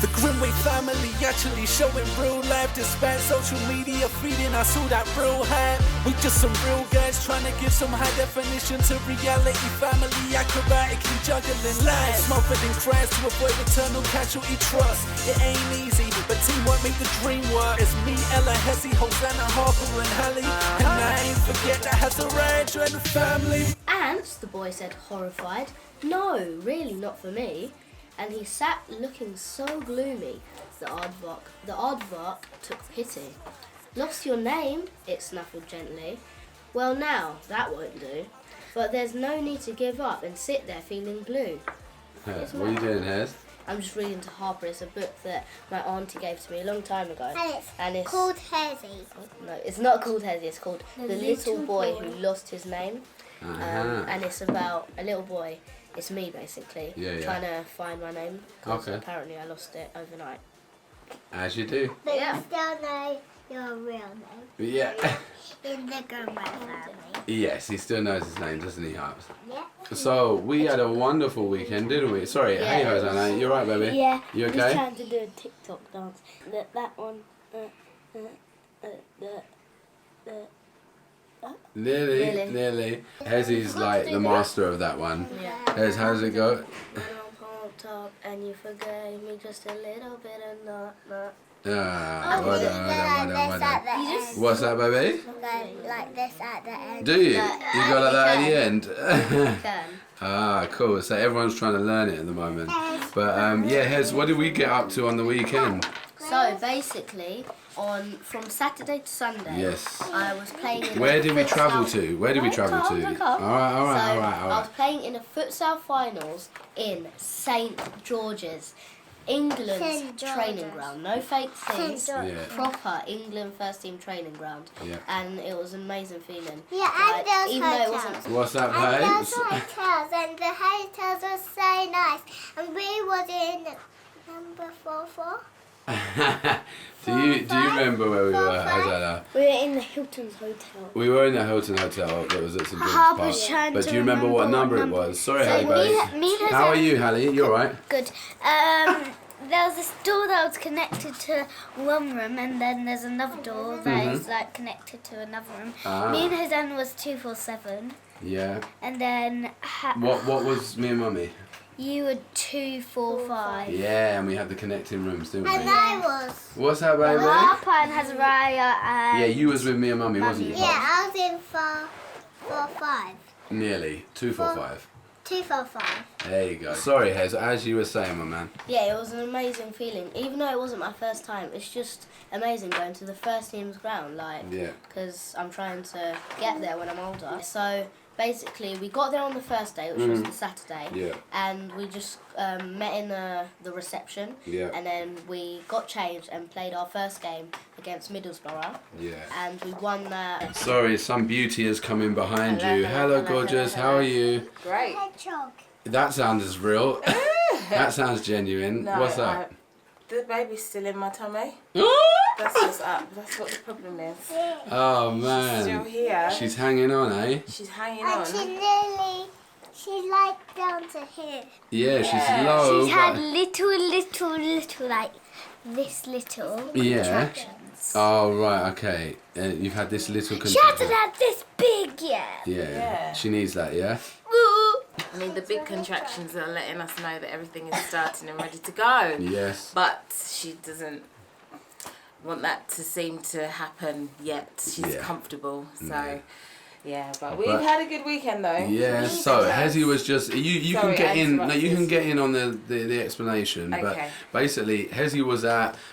The Grimwade family actually showing real life, despite social media feeding us all that real hype. We just some real guys trying to give some high definition to reality. Family acrobatically juggling life, smothered in crowds to avoid eternal casualty trust. It ain't easy, but teamwork make the dream work. It's me, Ella, Heze, Hosanna, Harper and Hallie, and I ain't forget that has a rage and the family. Ants, the boy said, horrified. No, really not for me. And he sat looking so gloomy. The aardvark took pity. Lost your name? It snaffled gently. Well now, that won't do. But there's no need to give up and sit there feeling blue. What are you doing, Heze? I'm just reading to Harper. It's a book that my auntie gave to me a long time ago. And it's called Heze. No, it's not called Heze. It's called The Little Boy Who Lost His Name. And it's about a little boy. It's me, basically, trying to find my name, because apparently I lost it overnight. As you do. But you still know your real name. Yeah. In the Grimwade family. Yes, he still knows his name, doesn't he, Harps? Yeah. So, we had a wonderful weekend, didn't we? Sorry, hey, Hosanna, you alright, baby? Yeah. You okay? I was trying to do a TikTok dance. That one. Nearly. Heze's like the master of that one. Yeah. Heze, how does it go? Top and you forgave me just a little bit and not. Well done. What's that, baby? Like this at the end. Do you? You go like that at the end? You can. Ah, cool. So everyone's trying to learn it at the moment. But yeah, Heze, what did we get up to on the weekend? So basically, from Saturday to Sunday, I was playing in Where did we travel to? Where did we travel to? Alright. I was playing in a futsal finals in St George's, England's training ground. No fake things. Proper England first team training ground. And it was an amazing feeling. Yeah, and there was hotels. What's that, babe? And there was hotels, and the hotels were so nice. And we was in number 44. do you remember where we were, Hosanna? We were in the Hilton's Hotel. We were in the Hilton Hotel that was at St George's Park. But do you remember what number it was? Sorry, Hallie. How are you, Hallie? You alright? Good. There was this door that was connected to one room, and then there's another door that is like connected to another room. Me and Hosanna was 247. Yeah. And then what was me and Mummy? You were 245. Yeah, and we had the connecting rooms, didn't we? And I was. What's that, baby? Harper and Hazariah and... Yeah, you was with me and Mummy, wasn't you? Yeah, I was in 445. Nearly. 245. 245. There you go. Sorry, Heze, as you were saying, my man. Yeah, it was an amazing feeling. Even though it wasn't my first time, it's just amazing going to the first team's ground, like, because I'm trying to get there when I'm older. So basically, we got there on the first day, which was the Saturday, and we just met in the reception, and then we got changed and played our first game against Middlesbrough, and we won that. Sorry, some beauty is coming behind you. Hello, gorgeous. How are you? Great. Hedgehog. That sounds real. That sounds genuine. No, what's that? The baby's still in my tummy. That's what's up. That's what the problem is. Oh man. She's still here. She's hanging on, eh? She's hanging And on. she's like down to here. Yeah, she's low. She's had little, like this little contractions. Oh right, okay. You've had this little She hasn't had this big yet. Yeah. She needs that, yeah? I mean, the big contractions are letting us know that everything is starting and ready to go. Yes. But she doesn't want that to seem to happen yet. She's comfortable. So, but we've had a good weekend though. Yeah, so Heze was just you can get in. No, you can get in on the explanation. But basically, Heze was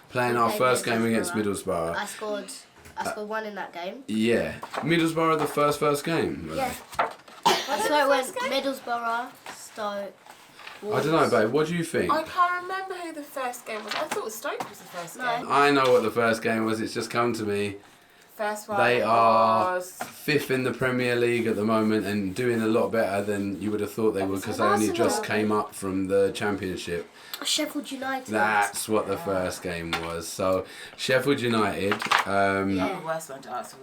playing our first game against Middlesbrough. I scored one in that game. Yeah, Middlesbrough the first game. Yeah. So it went Middlesbrough, Stoke. I don't know, babe. What do you think? I can't remember who the first game was. I thought Stoke was the first game. I know what the first game was. It's just come to me. First one They are was 5th in the Premier League at the moment and doing a lot better than you would have thought they would because they only just came up from the Championship. Sheffield United. That's what the first game was. So Sheffield United. the worst one to ask.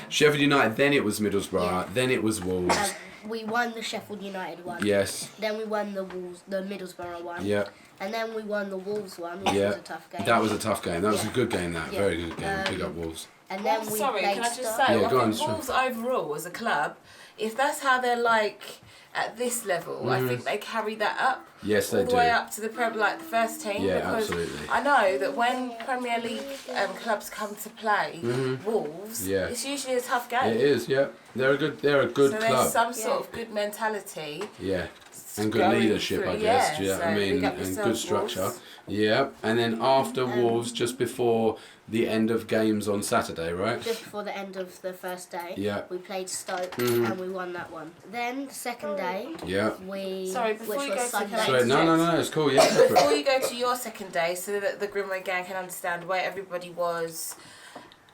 Sheffield United. Then it was Middlesbrough. Then it was Wolves. we won the Sheffield United one. Yes. Then we won the Middlesbrough one. Yeah. And then we won the Wolves one, which was a tough game. That was a tough game. That was a good game. Very good game. Big up Wolves. And then we sorry, played can I just say, Yeah, I go on, think Wolves overall as a club, if that's how they're like at this level, I think they carry that up. Yes, they all the do. way up to the the first team. Yeah, because absolutely. I know that when Premier League clubs come to play Wolves, it's usually a tough game. It is, yeah. They're a good so club. there's some sort of good mentality. Yeah. And good leadership, I guess. Do you know what I mean? And good structure. Wolves. Yeah. And then after Wolves, just before the end of games on Saturday, right? Just before the end of the first day, we played Stoke and we won that one. Then the second day, we... Sorry, before you go to... Sorry, no, it's cool, yeah. Before you go to your second day, so that the Grimwade Gang can understand where everybody was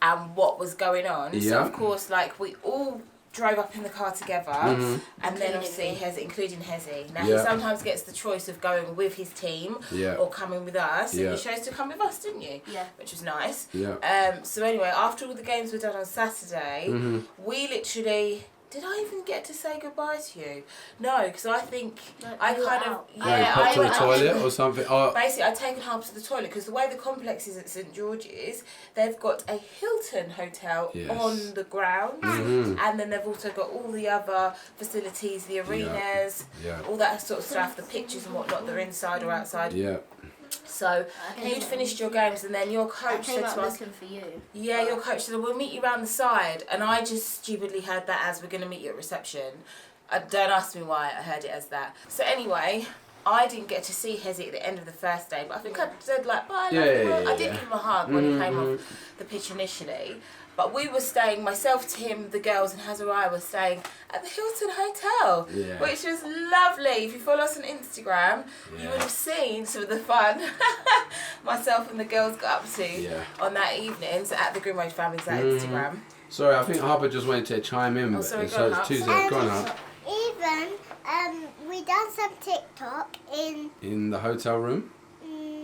and what was going on. So, of course, like, we all drove up in the car together, and then obviously Heze, including Heze. Now he sometimes gets the choice of going with his team or coming with us, and you chose to come with us, didn't you? Yeah. Which was nice. Yeah. So anyway, after all the games were done on Saturday, we literally... Did I even get to say goodbye to you? No, because I think I kind of... Yeah, I to the toilet or something. Basically, I'd taken half to the toilet because the way the complex is at St George's, they've got a Hilton hotel on the ground, and then they've also got all the other facilities, the arenas, all that sort of stuff, the pitches and whatnot, they're inside or outside. Yeah. So, you'd finished your games, and then your coach said to us, looking for you. yeah, your coach said, we'll meet you around the side. And I just stupidly heard that as we're going to meet you at reception. Don't ask me why I heard it as that. So anyway, I didn't get to see Heze at the end of the first day, but I think I said like, bye, I did give him a hug when he came off the pitch initially. But we were staying, myself, Tim, the girls and Hazariah were staying at the Hilton Hotel, which was lovely. If you follow us on Instagram, you would have seen some of the fun myself and the girls got up to on that evening. So at the Grimwade Family's Instagram. Sorry, I think Harper just wanted to chime in. Oh, sorry, so go on, Tuesday, go on, Harper. Even we done some TikTok in the hotel room.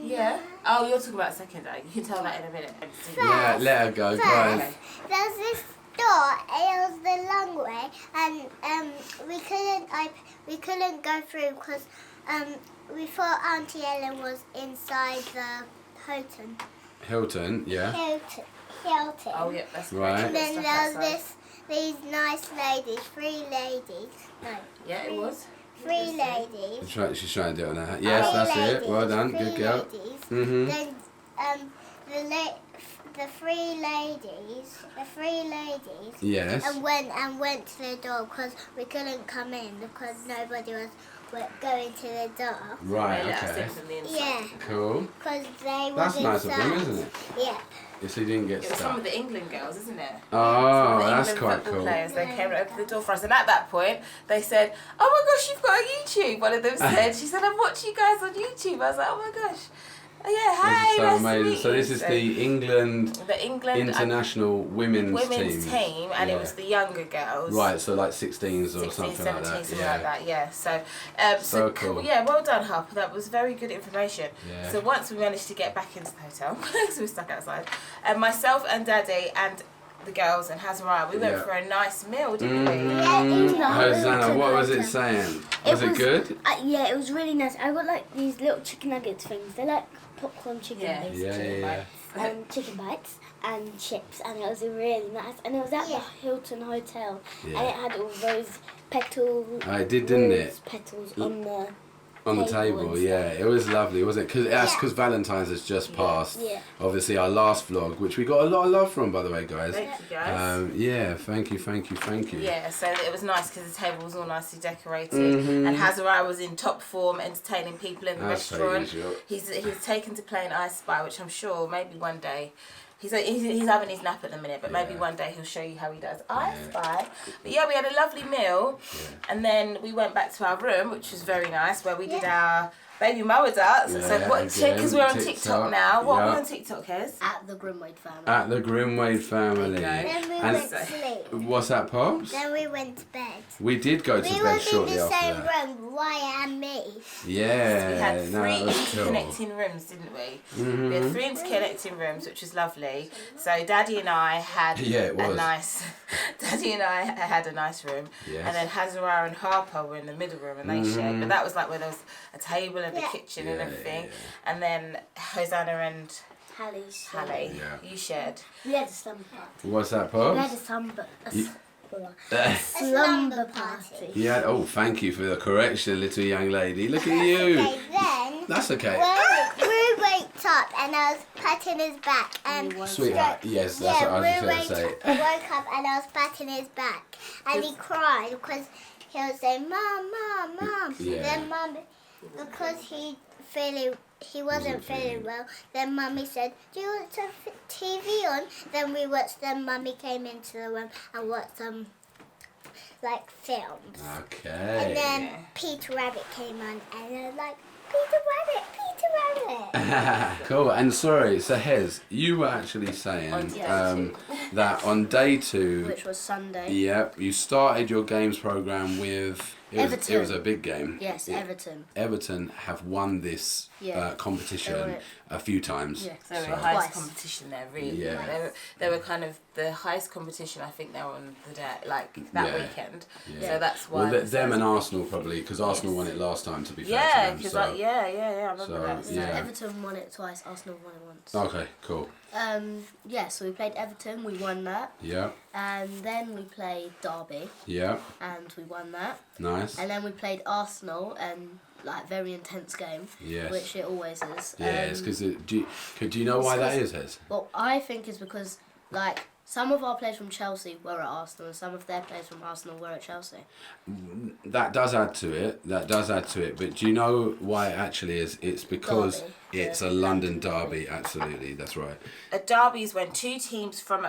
Yeah. Oh, you're talking about second day. You can tell that in a minute. Yeah, let her go. Go on. There's this door. It was the long way, and we couldn't go through because we thought Auntie Ellen was inside the Hilton. Hilton, yeah. Hilton. Oh, yeah, that's right. And then there was these nice ladies, 3 ladies. No. Yeah, it was. 3 ladies. She's trying to do it on her. Yes, that's it. Well done. Good girl. Then the three ladies. Yes. And went to the door because we couldn't come in because nobody was going to the door. Right. Okay. Yeah. Cool. Because they were. That's nice of them, isn't it? Yeah. Yes, he didn't get It was stuck. some of the England girls, isn't it? Oh, the that's England quite football cool. Players, they came and opened the door for us, and at that point, they said, "Oh my gosh, you've got a YouTube." One of them said, "She said I'm watching you guys on YouTube." I was like, "Oh my gosh." Oh, yeah, hi. This is so nice amazing. To meet So this you. is the England international women's team, and it was the younger girls. Right, so like 16s or 16, something 17, like that. something like that, yeah. So, so cool. Yeah, well done, Harper. That was very good information. Yeah. So once we managed to get back into the hotel, because we were stuck outside, and myself and Daddy and the girls and Hazariah, we went for a nice meal, didn't we? Hosanna, what was it saying? Was it good? Yeah, it was really nice. I got like these little chicken nuggets things. They're like popcorn chicken, basically. Yeah. Chicken bites and chips, and it was really nice. And it was at the Hilton Hotel, and it had all those petals. It did, didn't it? Petals on the table, yeah. It was lovely, wasn't it? Because Valentine's has just passed. Yeah. Obviously, our last vlog, which we got a lot of love from, by the way, guys. Thank you, guys. Yeah, thank you. Yeah, so it was nice because the table was all nicely decorated, and Hazariah was in top form, entertaining people in the restaurant. He's taken to playing I Spy, which I'm sure maybe one day. He's having his nap at the minute, but maybe one day he'll show you how he does I Spy. But yeah, we had a lovely meal, and then we went back to our room, which was very nice, where we did our Baby Mower darts. Yeah, So what? Because we're on TikTok now. What are we on TikTok, Heze? At the Grimwade family. At the Grimwade family. Then we went to sleep. What's that, Pops? Then we went to bed. We did go to bed shortly after that. We were in the same room, Wyatt and me. Yeah, We had no, 3 that was cool. interconnecting rooms, didn't we? We had 3 interconnecting rooms, which was lovely. So Daddy and I had a nice. Daddy and I had a nice room, and then Hazara and Harper were in the middle room, and they shared. But that was like where there was a table and the kitchen and everything, and then Hosanna and Hallie, you shared. We had a slumber party. What's that, We had Pops? a slumber party. Yeah. Oh, thank you for the correction, little young lady. Look at you. Okay, then That's okay. Rue waked up and I was patting his back and Sweetheart, yes, that's what I was Rue just going to say. woke up and I was patting his back and he cried because he was saying, Mom, Mom, Mom. Yeah. Then Mum, because he wasn't feeling well, then Mummy said, do you want some TV on? Then we watched, then Mummy came into the room and watched some like films. Okay. And then Peter Rabbit came on and I was like, Peter Rabbit. Cool. And sorry, so Heze, you were actually saying that on day 2, which was Sunday. Yep, you started your games program with Everton. It was a big game. Yes, Everton. Everton have won this competition a few times. Yeah. So they were the highest competition there, really. Yeah. They were kind of the highest competition I think they were on the day, like that weekend. Yeah. So that's why. Well, them and Arsenal probably, because Arsenal won it last time. To be fair Yeah, to them, because so. I remember that. So Everton won it twice, Arsenal won it once. Okay, cool. So we played Everton, we won that. Yeah. And then we played Derby. Yeah. And we won that. Nice. And then we played Arsenal, and like very intense game. Yes. Which it always is. Yeah, it's because do you know why that is, Heze? Well, I think it's because like some of our players from Chelsea were at Arsenal, and some of their players from Arsenal were at Chelsea. That does add to it. But do you know why it actually is? It's because it's a London derby. Absolutely, that's right. A derby is when 2 teams from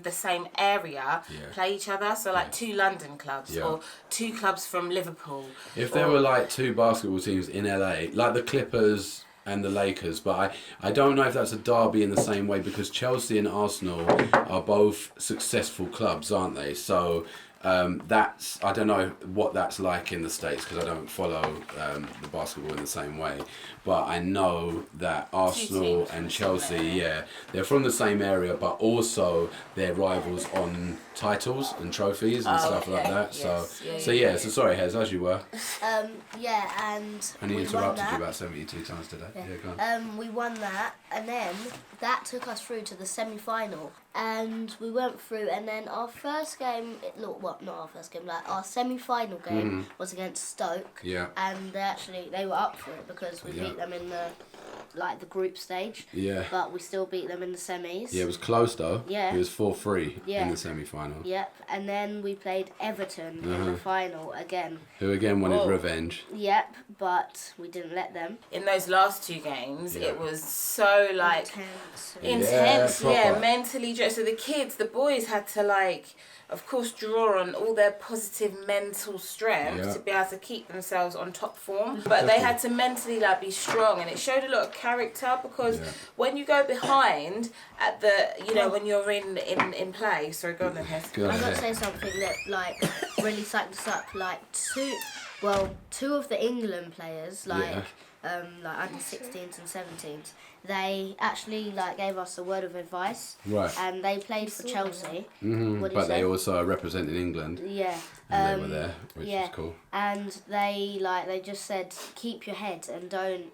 the same area play each other. So like 2 London clubs or 2 clubs from Liverpool. If there were like 2 basketball teams in LA, like the Clippers and the Lakers, but I don't know if that's a derby in the same way, because Chelsea and Arsenal are both successful clubs, aren't they? So that's, I don't know what that's like in the States, because I don't follow the basketball in the same way, but I know that Arsenal and Chelsea, they're from the same area, but also they're rivals on titles and trophies and stuff like that. Yes. So sorry, Heze, as you were. And I interrupted you about 72 times today. Yeah, go on. we won that, and then that took us through to the semi-final, and we went through, and then our first game, not our first game, like our semi-final game was against Stoke, and they were up for it because we beat them in the group stage, but we still beat them in the semis. Yeah, it was close though. Yeah. It was 4-3 in the semi-final. Yep, and then we played Everton in the final again. Who again wanted revenge. Yep, but we didn't let them. In those last 2 games, it was so intense, proper. mentally. So the kids, the boys had to of course, draw on all their positive mental strength to be able to keep themselves on top form. But they had to mentally be strong, and it showed a lot of character, because when you go behind at the, when you're in play. Sorry, go on then, Heze. I'm going to say something that really psyched us up. Two of the England players, under 16s and 17s, they actually gave us a word of advice. Right. And they played for Chelsea. But they also represented England. Yeah. And they were there, which was cool. And they just said, keep your head and don't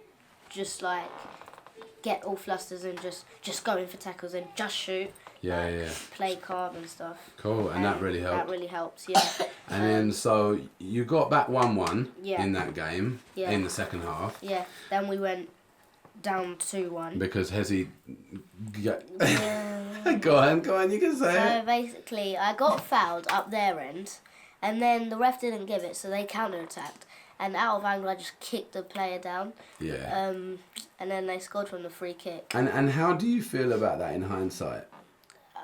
just get all flusters and just go in for tackles and just shoot. Play calm and stuff. Cool, and that really helped. That really helps, yeah. And then so you got back 1-1 in that game in the second half. Yeah. Then we went down 2-1. Because Heze... Go on, you can say it. So basically, I got fouled up their end, and then the ref didn't give it, so they counter-attacked. And out of anger, I just kicked the player down. Yeah. And then they scored from the free kick. And how do you feel about that in hindsight?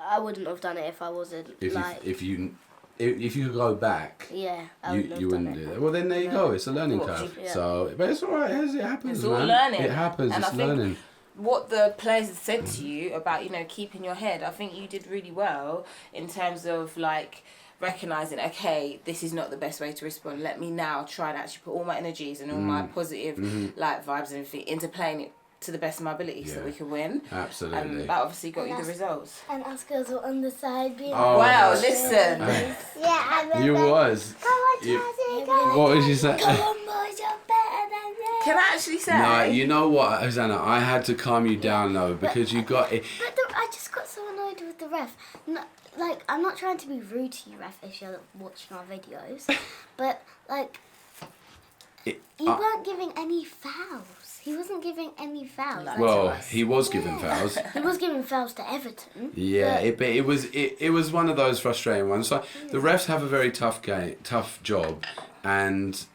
I wouldn't have done it if I wasn't if you if you could go back, Yeah, you wouldn't do that. Well, then there you go. It's a learning curve. Yeah. So, but it's all right. It happens, It's all man. learning. It happens. And it's I think learning. what the players had said to you about, you know, keeping your head, I think you did really well in terms of like recognizing, okay, this is not the best way to respond. Let me now try and actually put all my energies and all my positive like vibes and everything into playing it to the best of my ability so that we can win. Absolutely. And that obviously got you the results. And us girls were on the side being Wow, listen. Yeah, I remember. You was. Come on, Chelsea, come on. What was you saying? Come on, boys, you're better than me. Can I actually say? No, you know what, Hosanna? I had to calm you down though because you got it. But I just got so annoyed with the ref. No, like, I'm not trying to be rude to you, ref, if you're watching our videos, but like, you weren't giving any fouls. He wasn't giving any fouls. Well, he was giving fouls. He was giving fouls to Everton. Yeah, but it was one of those frustrating ones. So the refs have a very tough job, and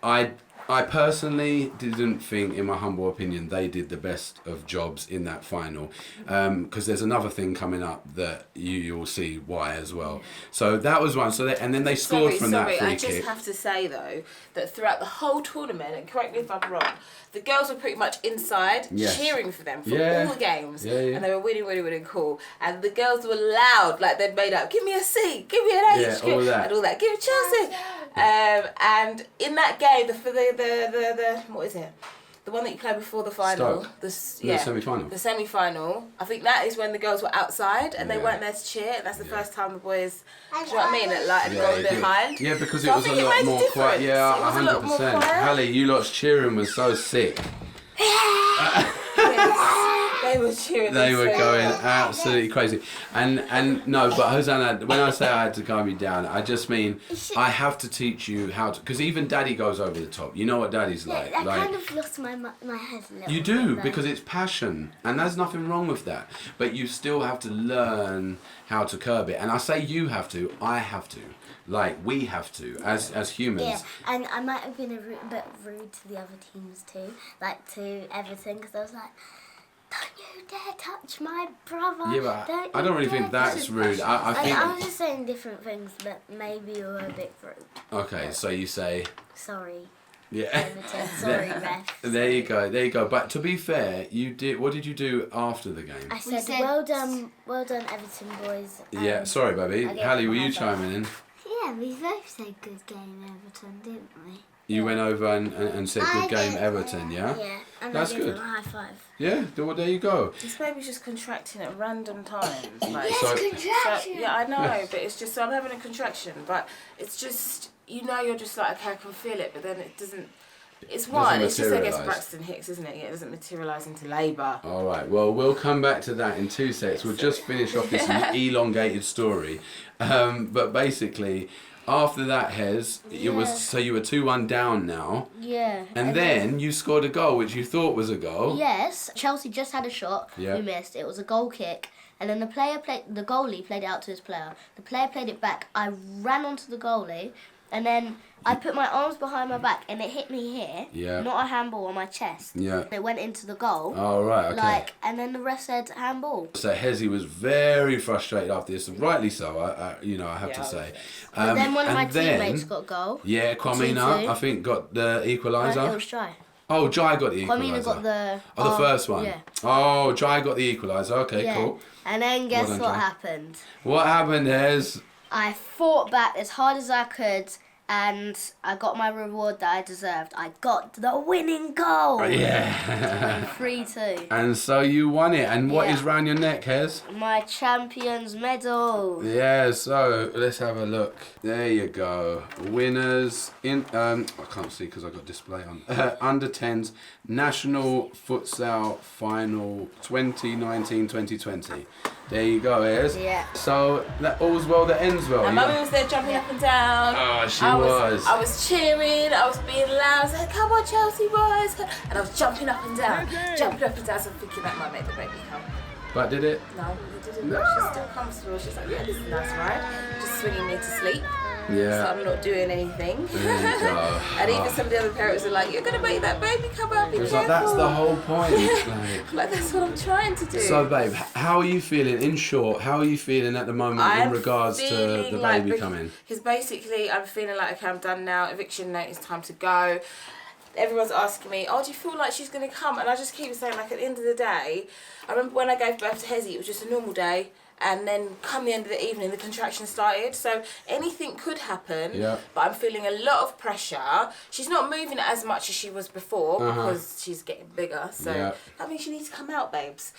I personally didn't think, in my humble opinion, they did the best of jobs in that final, because there's another thing coming up that you'll see why as well. So that was one. So and then they scored from that free I kick. just have to say though that throughout the whole tournament, and correct me if I'm wrong, the girls were pretty much inside cheering for them for all the games, and they were winning, cool. And the girls were loud, like they'd made up, give me a C, give me an H, all that. and all that, give me Chelsea. And in that game, the what is it? The one that you played before the final, the semi-final. The semi-final. I think that is when the girls were outside and they weren't there to cheer. And that's the first time the boys, do you know what I mean? That like got behind. Yeah, because So it I was a think it lot made a more difference. quiet. Yeah, It was a lot more 100%. quiet. Hallie, you lot's cheering was so sick. They were cheering. They were going absolutely crazy. And no, but Hosanna, when I say I had to calm you down, I just mean I have to teach you how to, because even Daddy goes over the top. You know what Daddy's like. I kind of lost my head a little You bit do, there. because it's passion, and there's nothing wrong with that. But you still have to learn how to curb it. And I say you have to, I have to. Like, we have to, as humans. Yeah, and I might have been a bit rude to the other teams too, like to Everton, because I was like, don't you dare touch my brother. Yeah, but I don't really think that's rude. I think... I was just saying different things, but maybe you were a bit rude. Okay, so you say... Sorry. Yeah. Everton, sorry, ref. There you go. But to be fair, you did. What did you do after the game? I said, well done, Everton boys. Yeah, sorry, baby. Hallie, were you chiming in? Yeah, we both said good game, Everton, didn't we? You went over and said good game, Everton. Yeah. Yeah, and That's I gave good. them a high five. Yeah. Well, there you go. This baby's just contracting at random times. Like, Contraction. yeah, I know, but it's just, so I'm having a contraction, but it's just, you know, you're just like, okay, I can feel it, but then it doesn't. It's one. It's just, I guess, materialise. Braxton Hicks, isn't it? Yeah, it doesn't materialise into labour. All right. Well, we'll come back to that in 2 seconds. We'll just finish off this elongated story, but basically. After that, Heze, it was so you were 2-1 down now. Yeah. And then you scored a goal, which you thought was a goal. Yes, Chelsea just had a shot. Yeah. We missed. It was a goal kick. And then the goalie played it out to his player. The player played it back. I ran onto the goalie. And then I put my arms behind my back and it hit me here. Yeah. Not a handball on my chest. Yeah. It went into the goal. Oh, right, okay. And then the ref said handball. So Heze was very frustrated after this, and rightly so, I have to say. But then one of my and then- teammates got a goal. Yeah, Kwamina, 2-2. I think, got the It equaliser. was Jai. Oh, Jai got the Kwamina equaliser. got the... Oh, the first one. Yeah. Oh, Jai got the equaliser. Okay, Yeah. cool. And then guess Well done, what Jai. happened? What happened, Heze? I fought back as hard as I could, and I got my reward that I deserved. I got the winning goal. Yeah. 3-2. And so you won it. And what Yeah. is round your neck, Heze? My champion's medal. Yeah, so let's have a look. There you go. Winners in I can't see because I got display on. Under 10s National Futsal Final 2019-2020. There you go, Heze. Yeah. So that all's well that ends well. And yeah? Mummy was there jumping up and down. Oh, she I was. I was cheering, I was being loud, I was like, come on Chelsea boys. And I was jumping up and down, jumping up and down. So I'm thinking that might make the baby come. But did it? No, it didn't. No. She's still comfortable. She's like, yeah, this is a nice ride. Just swinging me to sleep. so I'm not doing anything. There you go. And even some of the other parents are like, you're going to make that baby come out, be It's careful. like, that's the whole point. Like, that's what I'm trying to do. So, babe, how are you feeling? In short, how are you feeling at the moment in regards to the baby coming? Because basically, I'm feeling like, okay, I'm done now. Eviction notice, time to go. Everyone's asking me, oh, do you feel like she's going to come? And I just keep saying, like, at the end of the day, I remember when I gave birth to Heze, it was just a normal day. And then come the end of the evening, the contraction started. So anything could happen, but I'm feeling a lot of pressure. She's not moving as much as she was before because she's getting bigger. So that means she needs to come out, babes.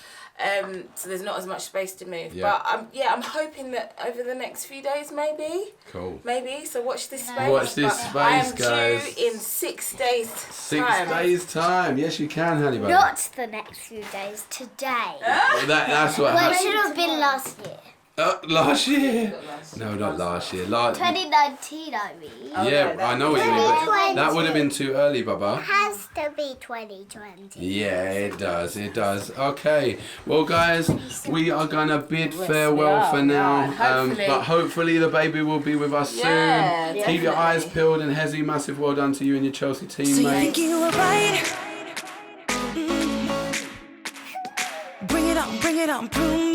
So there's not as much space to move. But I'm hoping that over the next few days, maybe. Cool. Maybe. So watch this space. Watch this space, I am guys. due in 6 days. 6 days time. Yes, you can, honey bunny. Not the next few days, today. That's what Well, it happened. should have been last year. Last year? No, not last year. 2019, I mean. Yeah, I know what you mean, but that would have been too early, Baba. It has to be 2020. Yeah, it does. It does. Okay. Well, guys, we are going to bid farewell for now. But hopefully the baby will be with us soon. Keep your eyes peeled. And Heze, massive well done to you and your Chelsea team, So you mate. think you were right? Bring it on, prove